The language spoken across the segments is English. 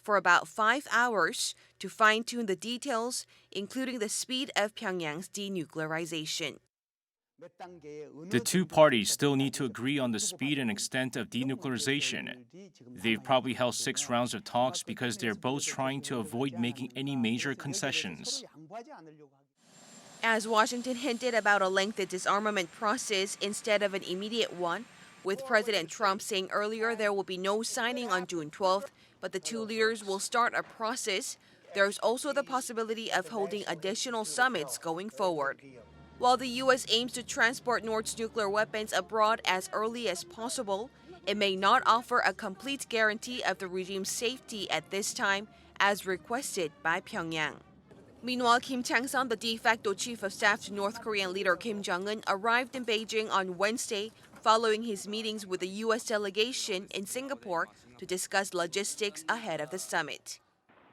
for about 5 hours to fine-tune the details, including the speed of Pyongyang's denuclearization. The two parties still need to agree on the speed and extent of denuclearization. They've probably held 6 rounds of talks because they're both trying to avoid making any major concessions. As Washington hinted about a lengthy disarmament process instead of an immediate one, with President Trump saying earlier there will be no signing on June 12th, but the two leaders will start a process, there's also the possibility of holding additional summits going forward. While the U.S. aims to transport North's nuclear weapons abroad as early as possible, it may not offer a complete guarantee of the regime's safety at this time, as requested by Pyongyang. Meanwhile, Kim Chang-sun, the de facto chief of staff to North Korean leader Kim Jong-un, arrived in Beijing on Wednesday following his meetings with the U.S. delegation in Singapore to discuss logistics ahead of the summit.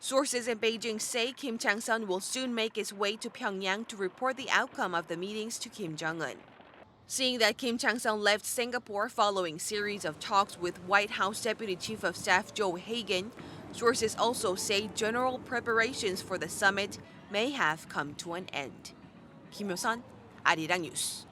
Sources in Beijing say Kim Chang-sun will soon make his way to Pyongyang to report the outcome of the meetings to Kim Jong-un. Seeing that Kim Chang-sun left Singapore following a series of talks with White House Deputy Chief of Staff Joe Hagan, sources also say general preparations for the summit may have come to an end. Kim Yo-sun, Arirang News.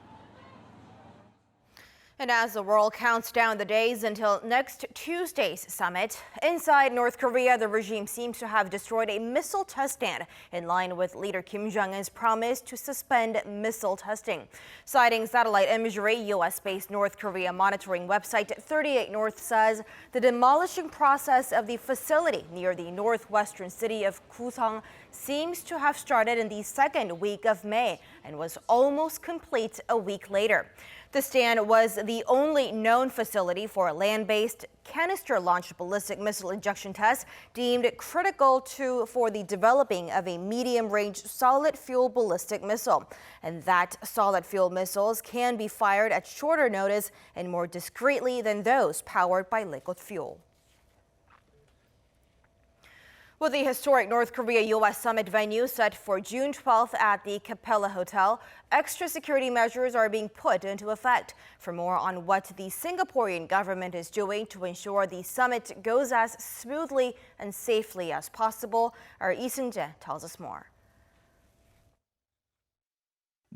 And as the world counts down the days until next Tuesday's summit, inside North Korea, the regime seems to have destroyed a missile test stand in line with leader Kim Jong-un's promise to suspend missile testing. Citing satellite imagery, U.S.-based North Korea monitoring website 38 North says the demolishing process of the facility near the northwestern city of Kusong seems to have started in the second week of May and was almost complete a week later. The stand was the only known facility for a land-based canister-launched ballistic missile injection test deemed critical for the developing of a medium-range solid-fuel ballistic missile. And that solid-fuel missiles can be fired at shorter notice and more discreetly than those powered by liquid fuel. With the historic North Korea-U.S. summit venue set for June 12th at the Capella Hotel, extra security measures are being put into effect. For more on what the Singaporean government is doing to ensure the summit goes as smoothly and safely as possible, our Lee Seung-jae tells us more.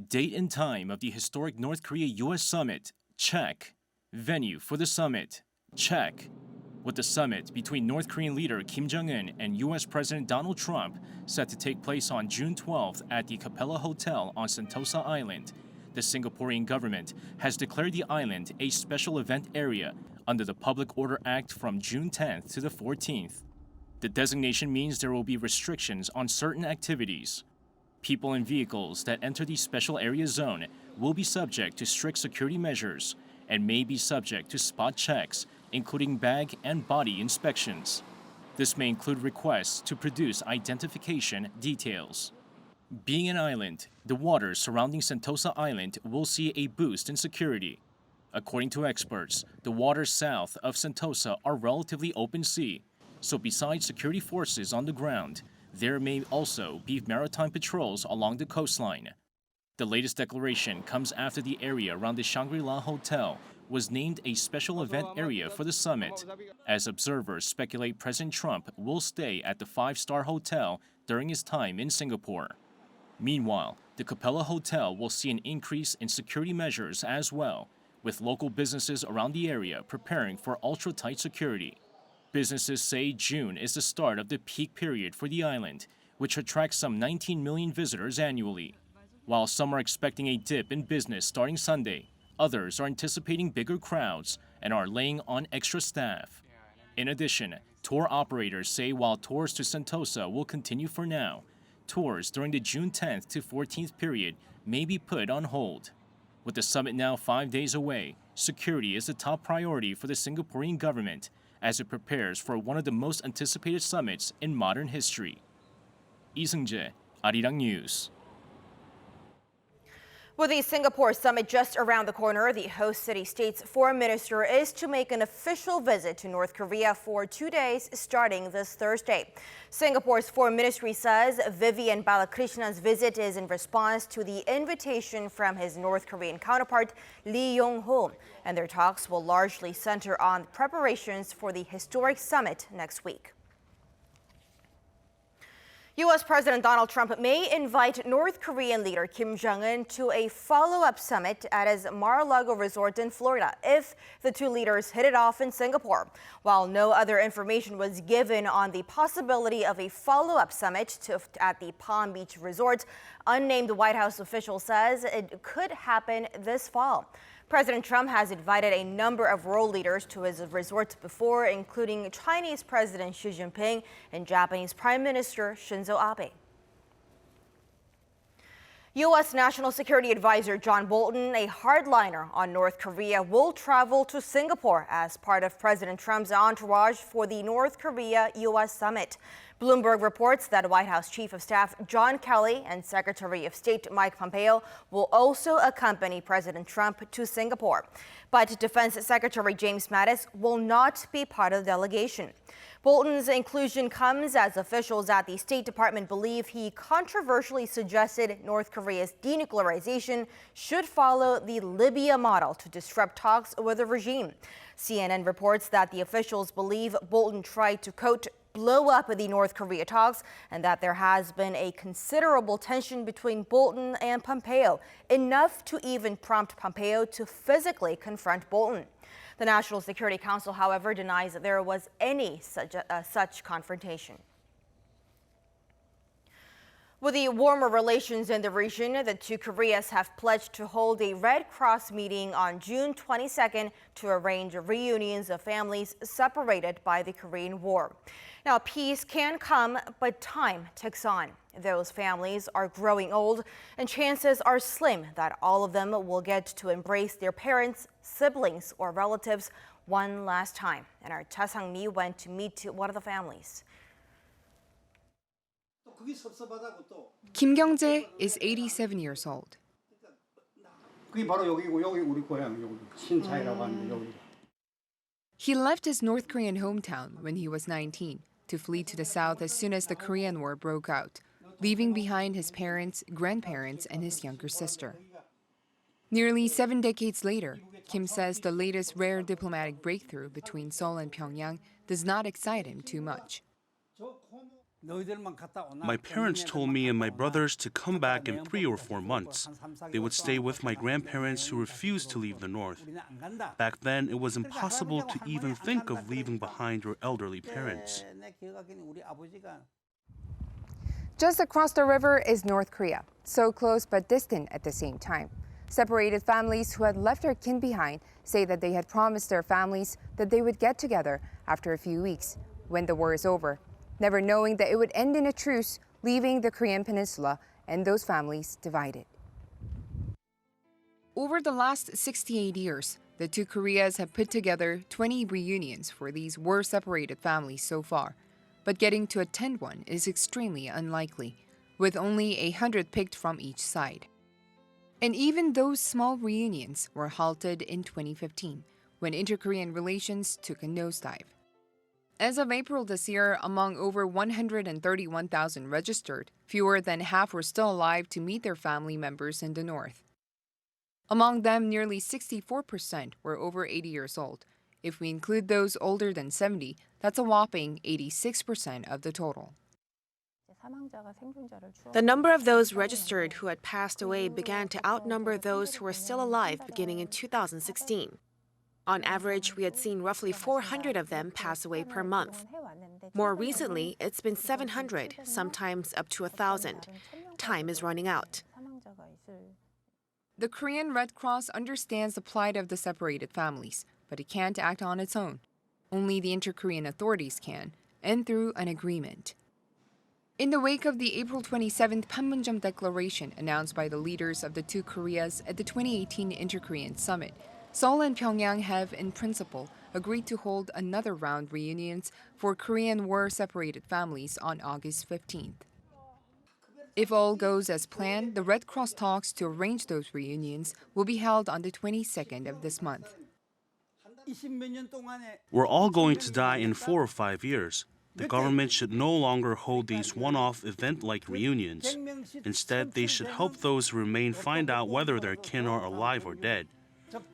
Date and time of the historic North Korea-U.S. summit, check. Venue for the summit, check. With the summit between North Korean leader Kim Jong-un and U.S. President Donald Trump set to take place on June 12th at the Capella Hotel on Sentosa Island, the Singaporean government has declared the island a special event area under the Public Order Act from June 10th to the 14th. The designation means there will be restrictions on certain activities. People and vehicles that enter the special area zone will be subject to strict security measures and may be subject to spot checks, including bag and body inspections. This may include requests to produce identification details. Being an island, the waters surrounding Sentosa Island will see a boost in security. According to experts, the waters south of Sentosa are relatively open sea, so besides security forces on the ground, there may also be maritime patrols along the coastline. The latest declaration comes after the area around the Shangri-La Hotel was named a special event area for the summit, as observers speculate President Trump will stay at the 5-star hotel during his time in Singapore. Meanwhile, the Capella Hotel will see an increase in security measures as well, with local businesses around the area preparing for ultra-tight security. Businesses say June is the start of the peak period for the island, which attracts some 19 million visitors annually. While some are expecting a dip in business starting Sunday, others are anticipating bigger crowds and are laying on extra staff. In addition, tour operators say while tours to Sentosa will continue for now, tours during the June 10th to 14th period may be put on hold. With the summit now 5 days away, security is the top priority for the Singaporean government as it prepares for one of the most anticipated summits in modern history. Lee Seung-jae, Arirang News. With the Singapore summit just around the corner, the host city-state's foreign minister is to make an official visit to North Korea for 2 days starting this Thursday. Singapore's foreign ministry says Vivian Balakrishna's visit is in response to the invitation from his North Korean counterpart Lee Yong-ho, and their talks will largely center on preparations for the historic summit next week. U.S. President Donald Trump may invite North Korean leader Kim Jong-un to a follow-up summit at his Mar-a-Lago resort in Florida if the two leaders hit it off in Singapore. While no other information was given on the possibility of a follow-up summit at the Palm Beach resort, unnamed White House official says it could happen this fall. President Trump has invited a number of world leaders to his resort before, including Chinese President Xi Jinping and Japanese Prime Minister Shinzo Abe. U.S. National Security Adviser John Bolton, a hardliner on North Korea, will travel to Singapore as part of President Trump's entourage for the North Korea-U.S. summit. Bloomberg reports that White House Chief of Staff John Kelly and Secretary of State Mike Pompeo will also accompany President Trump to Singapore. But Defense Secretary James Mattis will not be part of the delegation. Bolton's inclusion comes as officials at the State Department believe he controversially suggested North Korea's denuclearization should follow the Libya model to disrupt talks with the regime. CNN reports that the officials believe Bolton tried to, quote, blow up the North Korea talks, and that there has been a considerable tension between Bolton and Pompeo, enough to even prompt Pompeo to physically confront Bolton. The National Security Council, however, denies that there was any such confrontation. With the warmer relations in the region, the two Koreas have pledged to hold a Red Cross meeting on June 22nd to arrange reunions of families separated by the Korean War. Now, peace can come, but time ticks on. Those families are growing old, and chances are slim that all of them will get to embrace their parents, siblings, or relatives one last time. And our Cha Sang-mi went to meet one of the families. Kim Kyung-jae is 87 years old. 그게 바로 여기고 여기 우리 고향 여기 신차이라고 하는데 여기. He left his North Korean hometown when he was 19 to flee to the south as soon as the Korean War broke out, leaving behind his parents, grandparents, and his younger sister. Nearly 7 decades later, Kim says the latest rare diplomatic breakthrough between Seoul and Pyongyang does not excite him too much. My parents told me and my brothers to come back in 3 or 4 months. They would stay with my grandparents who refused to leave the north. Back then, it was impossible to even think of leaving behind your elderly parents. Just across the river is North Korea, so close but distant at the same time. Separated families who had left their kin behind say that they had promised their families that they would get together after a few weeks when the war is over, never knowing that it would end in a truce, leaving the Korean peninsula and those families divided. Over the last 68 years, the two Koreas have put together 20 reunions for these war-separated families so far. But getting to attend one is extremely unlikely, with only 100 picked from each side. And even those small reunions were halted in 2015, when inter-Korean relations took a nosedive. As of April this year, among over 131,000 registered, fewer than half were still alive to meet their family members in the north. Among them, nearly 64% were over 80 years old. If we include those older than 70, that's a whopping 86% of the total. The number of those registered who had passed away began to outnumber those who were still alive beginning in 2016. On average, we had seen roughly 400 of them pass away per month. More recently, it's been 700, sometimes up to 1,000. Time is running out. The Korean Red Cross understands the plight of the separated families, but it can't act on its own. Only the inter-Korean authorities can, and through an agreement. In the wake of the April 27th Panmunjom Declaration announced by the leaders of the two Koreas at the 2018 Inter-Korean Summit, Seoul and Pyongyang have, in principle, agreed to hold another round reunions for Korean war-separated families on August 15th. If all goes as planned, the Red Cross talks to arrange those reunions will be held on the 22nd of this month. We're all going to die in 4 or 5 years. The government should no longer hold these one-off event-like reunions. Instead, they should help those who remain find out whether their kin are alive or dead.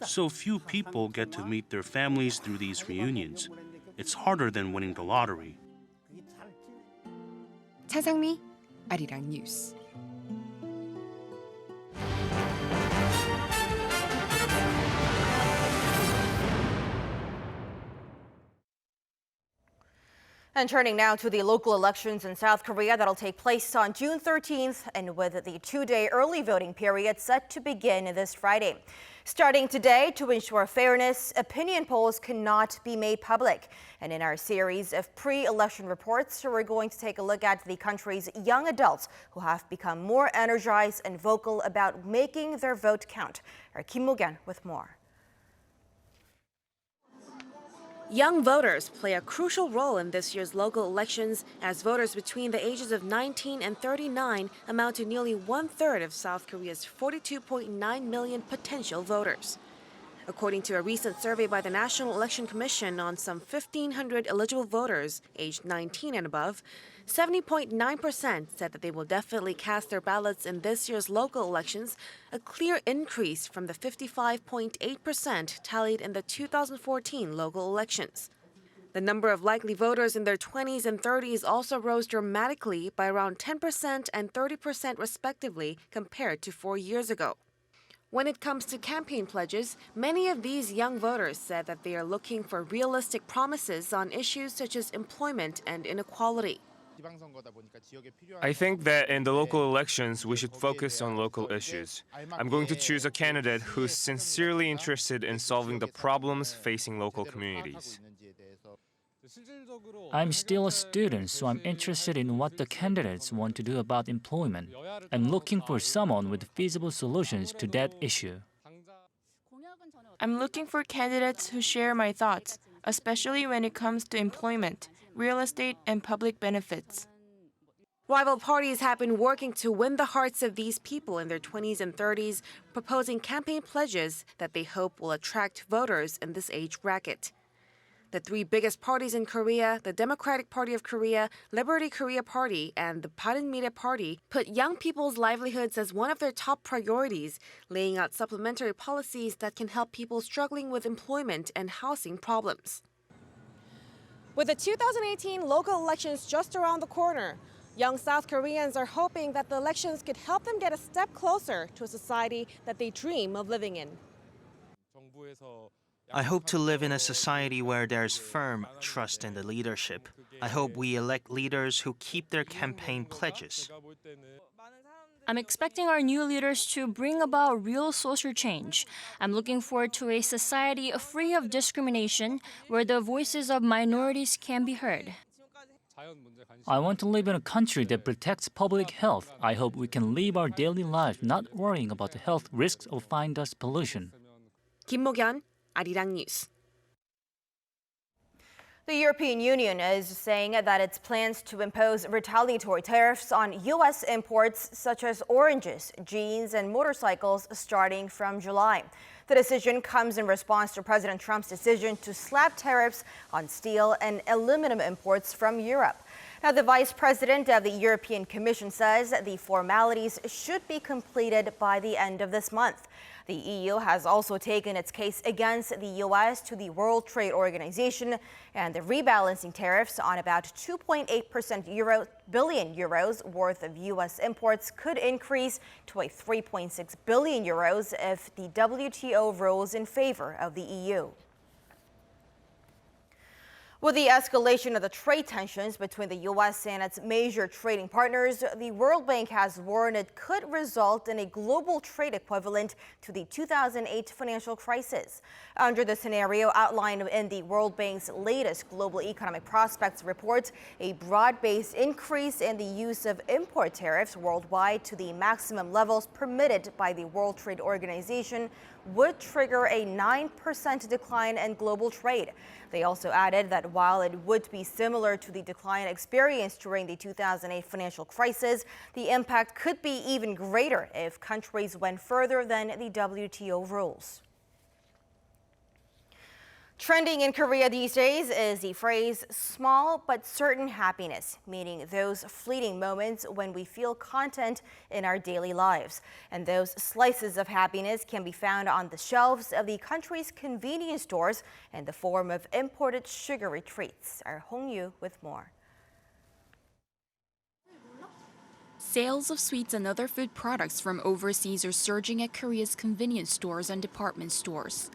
So few people get to meet their families through these reunions. It's harder than winning the lottery. Cha Sang-mi, Arirang News. And turning now to the local elections in South Korea that'll take place on June 13th, and with the two-day early voting period set to begin this Friday. Starting today, to ensure fairness, opinion polls cannot be made public. And in our series of pre-election reports, we're going to take a look at the country's young adults who have become more energized and vocal about making their vote count. Our Kim Jong-un with more. Young voters play a crucial role in this year's local elections, as voters between the ages of 19 and 39 amount to nearly one-third of South Korea's 42.9 million potential voters. According to a recent survey by the National Election Commission on some 1,500 eligible voters aged 19 and above, 70.9% said that they will definitely cast their ballots in this year's local elections, a clear increase from the 55.8% tallied in the 2014 local elections. The number of likely voters in their 20s and 30s also rose dramatically by around 10% and 30% respectively compared to 4 years ago. When it comes to campaign pledges, many of these young voters said that they are looking for realistic promises on issues such as employment and inequality. I think that in the local elections, we should focus on local issues. I'm going to choose a candidate who's sincerely interested in solving the problems facing local communities. I'm still a student, so I'm interested in what the candidates want to do about employment. I'm looking for someone with feasible solutions to that issue. I'm looking for candidates who share my thoughts, especially when it comes to employment, real estate, and public benefits. Rival parties have been working to win the hearts of these people in their 20s and 30s, proposing campaign pledges that they hope will attract voters in this age bracket. The three biggest parties in Korea, the Democratic Party of Korea, Liberty Korea Party, and the Bareunmirae Party, put young people's livelihoods as one of their top priorities, laying out supplementary policies that can help people struggling with employment and housing problems. With the 2018 local elections just around the corner, young South Koreans are hoping that the elections could help them get a step closer to a society that they dream of living in. I hope to live in a society where there's firm trust in the leadership. I hope we elect leaders who keep their campaign pledges. I'm expecting our new leaders to bring about real social change. I'm looking forward to a society free of discrimination, where the voices of minorities can be heard. I want to live in a country that protects public health. I hope we can live our daily life not worrying about the health risks of fine dust pollution. Kim Jong-un, Arirang News. The European Union is saying that its plans to impose retaliatory tariffs on U.S. imports such as oranges, jeans, and motorcycles starting from July. The decision comes in response to President Trump's decision to slap tariffs on steel and aluminum imports from Europe. Now, the Vice President of the European Commission says the formalities should be completed by the end of this month. The EU has also taken its case against the U.S. to the World Trade Organization, and the rebalancing tariffs on about 2.8 billion euros worth of U.S. imports could increase to a 3.6 billion euros if the WTO rules in favor of the EU. With the escalation of the trade tensions between the U.S. and its major trading partners, the World Bank has warned it could result in a global trade equivalent to the 2008 financial crisis. Under the scenario outlined in the World Bank's latest Global Economic Prospects report, a broad-based increase in the use of import tariffs worldwide to the maximum levels permitted by the World Trade Organization would trigger a 9% decline in global trade. They also added that while it would be similar to the decline experienced during the 2008 financial crisis, the impact could be even greater if countries went further than the WTO rules. Trending in Korea these days is the phrase small but certain happiness, meaning those fleeting moments when we feel content in our daily lives. And those slices of happiness can be found on the shelves of the country's convenience stores in the form of imported sugary treats. Our Hong Yu with more. Sales of sweets and other food products from overseas are surging at Korea's convenience stores and department stores.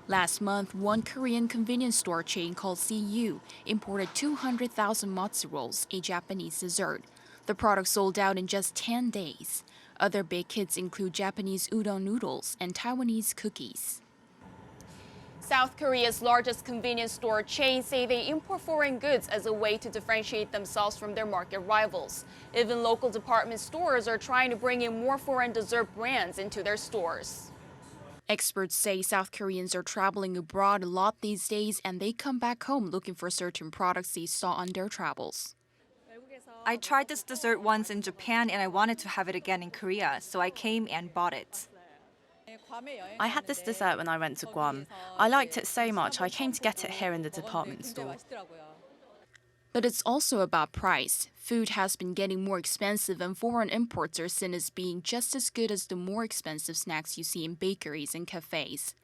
Last month, one Korean convenience store chain called CU imported 200,000 matzo rolls, a Japanese dessert. The product sold out in just 10 days. Other big hits include Japanese udon noodles and Taiwanese cookies. South Korea's largest convenience store chain say they import foreign goods as a way to differentiate themselves from their market rivals. Even local department stores are trying to bring in more foreign dessert brands into their stores. Experts say South Koreans are traveling abroad a lot these days, and they come back home looking for certain products they saw on their travels. I tried this dessert once in Japan and I wanted to have it again in Korea, so I came and bought it. I had this dessert when I went to Guam. I liked it so much I came to get it here in the department store. But it's also about price. Food has been getting more expensive, and foreign imports are seen as being just as good as the more expensive snacks you see in bakeries and cafes.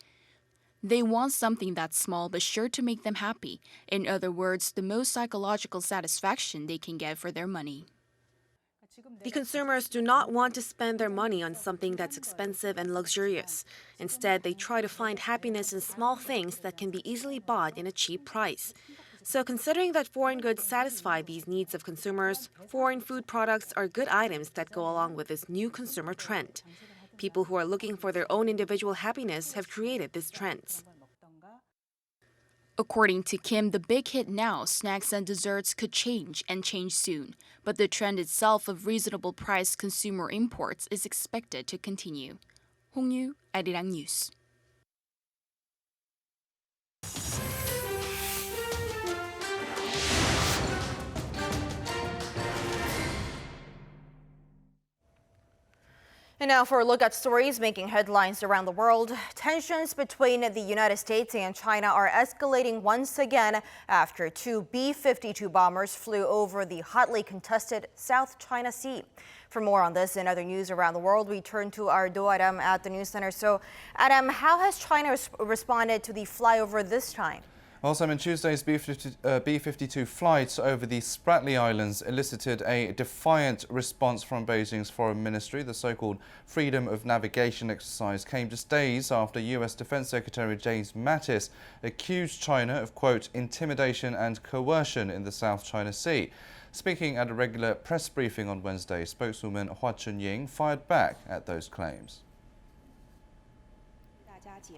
They want something that's small but sure to make them happy. In other words, the most psychological satisfaction they can get for their money. The consumers do not want to spend their money on something that's expensive and luxurious. Instead, they try to find happiness in small things that can be easily bought in a cheap price. So considering that foreign goods satisfy these needs of consumers, foreign food products are good items that go along with this new consumer trend. People who are looking for their own individual happiness have created these trends. According to Kim, the big hit now, snacks and desserts, could change and change soon. But the trend itself of reasonable priced consumer imports is expected to continue. 홍유, Arirang News. And now for a look at stories making headlines around the world. Tensions between the United States and China are escalating once again after two B-52 bombers flew over the hotly contested South China Sea. For more on this and other news around the world, we turn to our Do Adam at the News Center. So, Adam, how has China responded to the flyover this time? Also, on Tuesday's B-52 flight over the Spratly Islands elicited a defiant response from Beijing's foreign ministry. The so-called freedom of navigation exercise came just days after U.S. Defense Secretary James Mattis accused China of, quote, intimidation and coercion in the South China Sea. Speaking at a regular press briefing on Wednesday, spokeswoman Hua Chunying fired back at those claims.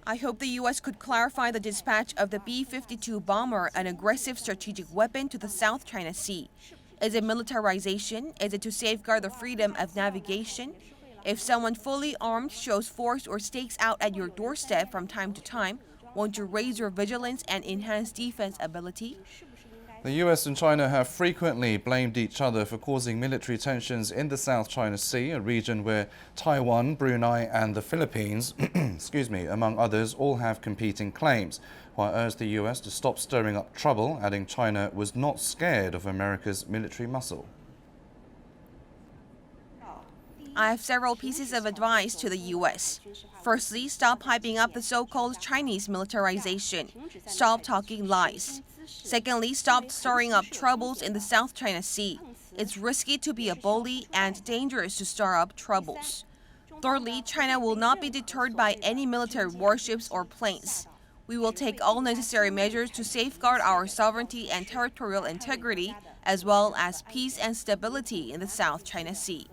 I hope the U.S. could clarify the dispatch of the B-52 bomber, an aggressive strategic weapon, to the South China Sea. Is it militarization? Is it to safeguard the freedom of navigation? If someone fully armed shows force or stakes out at your doorstep from time to time, won't you raise your vigilance and enhance defense ability? The US and China have frequently blamed each other for causing military tensions in the South China Sea, a region where Taiwan, Brunei and the Philippines, among others, all have competing claims. Hua urged the US to stop stirring up trouble, adding China was not scared of America's military muscle. I have several pieces of advice to the U.S. Firstly, stop hyping up the so-called Chinese militarization. Stop talking lies. Secondly, stop stirring up troubles in the South China Sea. It's risky to be a bully and dangerous to stir up troubles. Thirdly, China will not be deterred by any military warships or planes. We will take all necessary measures to safeguard our sovereignty and territorial integrity, as well as peace and stability in the South China Sea.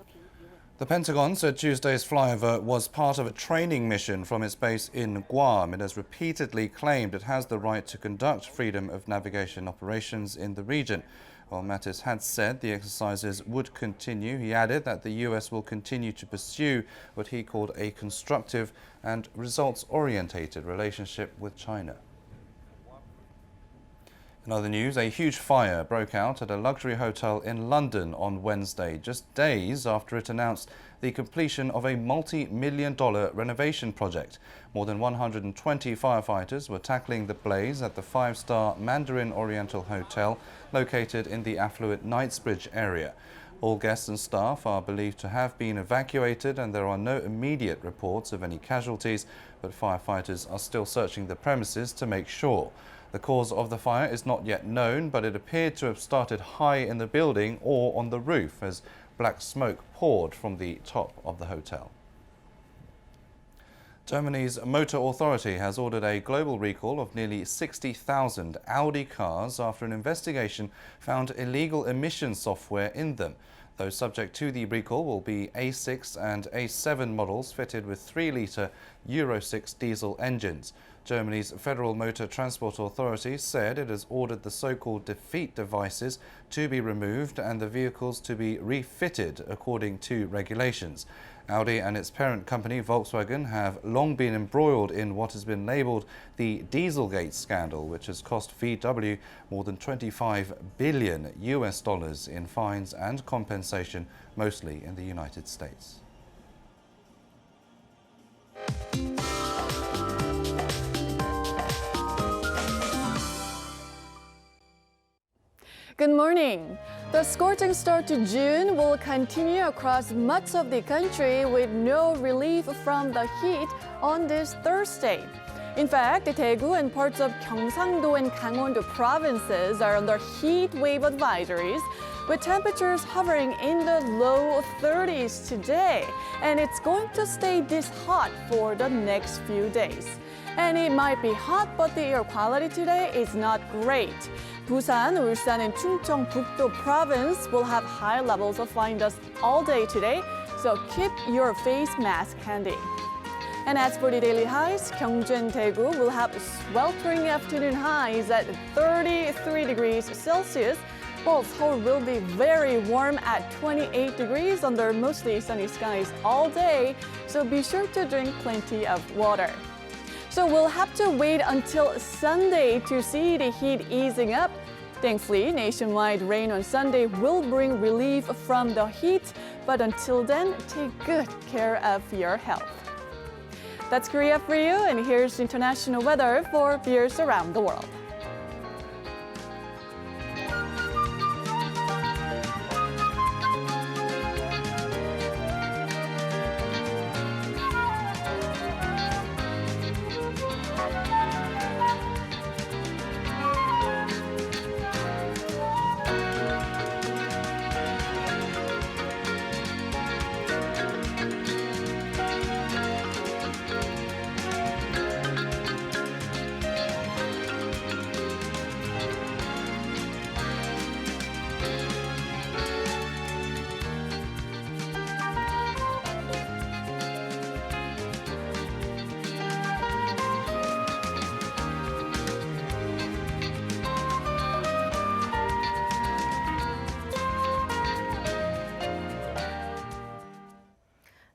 The Pentagon said Tuesday's flyover was part of a training mission from its base in Guam. It has repeatedly claimed it has the right to conduct freedom of navigation operations in the region. While Mattis had said the exercises would continue, he added that the U.S. will continue to pursue what he called a constructive and results-orientated relationship with China. In other news, a huge fire broke out at a luxury hotel in London on Wednesday, just days after it announced the completion of a multi-million-dollar renovation project. More than 120 firefighters were tackling the blaze at the five-star Mandarin Oriental Hotel located in the affluent Knightsbridge area. All guests and staff are believed to have been evacuated and there are no immediate reports of any casualties, but firefighters are still searching the premises to make sure. The cause of the fire is not yet known, but it appeared to have started high in the building or on the roof, as black smoke poured from the top of the hotel. Germany's Motor Authority has ordered a global recall of nearly 60,000 Audi cars after an investigation found illegal emission software in them. Those subject to the recall will be A6 and A7 models fitted with 3-litre Euro 6 diesel engines. Germany's Federal Motor Transport Authority said it has ordered the so-called defeat devices to be removed and the vehicles to be refitted according to regulations. Audi and its parent company Volkswagen have long been embroiled in what has been labelled the Dieselgate scandal, which has cost VW more than $25 billion in fines and compensation, mostly in the United States. Good morning. The scorching start to June will continue across much of the country with no relief from the heat on this Thursday. In fact, Daegu and parts of Gyeongsangdo and Gangwon-do provinces are under heat wave advisories, with temperatures hovering in the low 30s today. And it's going to stay this hot for the next few days. And it might be hot, but the air quality today is not great. Busan, Ulsan, and Chungcheongbuk-do province will have high levels of fine dust all day today, so keep your face mask handy. And as for the daily highs, Gyeongju and Daegu will have sweltering afternoon highs at 33 degrees Celsius, while Seoul will be very warm at 28 degrees under mostly sunny skies all day, so be sure to drink plenty of water. So we'll have to wait until Sunday to see the heat easing up. Thankfully, nationwide rain on Sunday will bring relief from the heat, but until then, take good care of your health. That's Korea for you, and here's international weather for viewers around the world.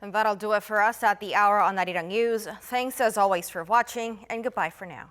And that'll do it for us at the hour on Arirang News. Thanks as always for watching, and goodbye for now.